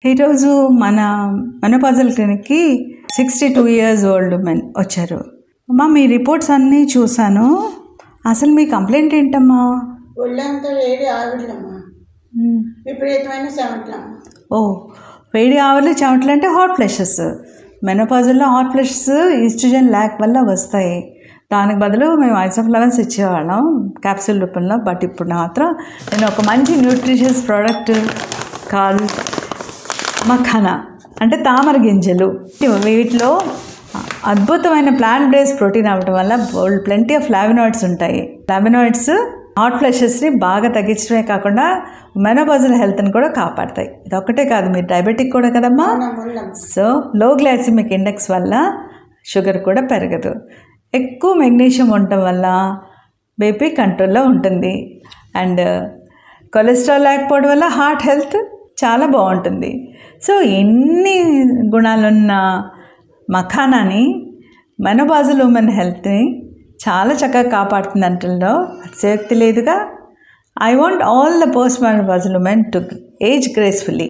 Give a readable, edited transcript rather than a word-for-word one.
ఈరోజు మన మెనోపాజల్ క్లినిక్కి 62 years ఓల్డ్ మెన్ వచ్చారు. అమ్మా మీ రిపోర్ట్స్ అన్నీ చూశాను. అసలు మీ కంప్లైంట్ ఏంటమ్మా? ఒళ్ళంతా వేడి ఆవిర్లమ్మా, విపరీతమైన చెమటలమ్మా. ఓ, వేడి ఆవిర్లు చెమటలు అంటే హాట్ ఫ్లషెస్. మెనోపాజల్లో హాట్ ఫ్లషెస్ ఈస్ట్రోజన్ ల్యాక్ వల్ల వస్తాయి. దానికి బదులు మేము ఐసోఫ్లవన్స్ ఇచ్చేవాళ్ళం క్యాప్సూల్ రూపంలో. బట్ ఇప్పుడు మాత్రం నేను ఒక మంచి న్యూట్రిషియస్ ప్రోడక్ట్ కాల్ మఖానా అంటే తామర గింజలు. వీటిలో అద్భుతమైన ప్లాంట్ బేస్డ్ ప్రోటీన్ అవ్వడం వల్ల ప్లెంటీ ఆఫ్ ఫ్లావినాయిడ్స్ ఉంటాయి. ఫ్లావినాయిడ్స్ హాట్ ఫ్లషెస్ని బాగా తగ్గించడమే కాకుండా మెనోపాజల్ హెల్త్ని కూడా కాపాడతాయి. ఇది ఒక్కటే కాదు, మీరు డయాబెటిక్ కూడా కదమ్మా. సో లో గ్లైసిమిక్ ఇండెక్స్ వల్ల షుగర్ కూడా పెరగదు. ఎక్కువ మెగ్నీషియం ఉండటం వల్ల బీపీ కంట్రోల్లో ఉంటుంది. అండ్ కొలెస్ట్రాల్ లేకపోవడం వల్ల హార్ట్ హెల్త్ చాలా బాగుంటుంది. సో ఎన్ని గుణాలున్న మఖానాని మెనోపాజల్ ఉమెన్ హెల్త్ని చాలా చక్కగా కాపాడుతుంది అంటలో అతిశయోక్తి లేదుగా. I want all the post menopausal women to age gracefully.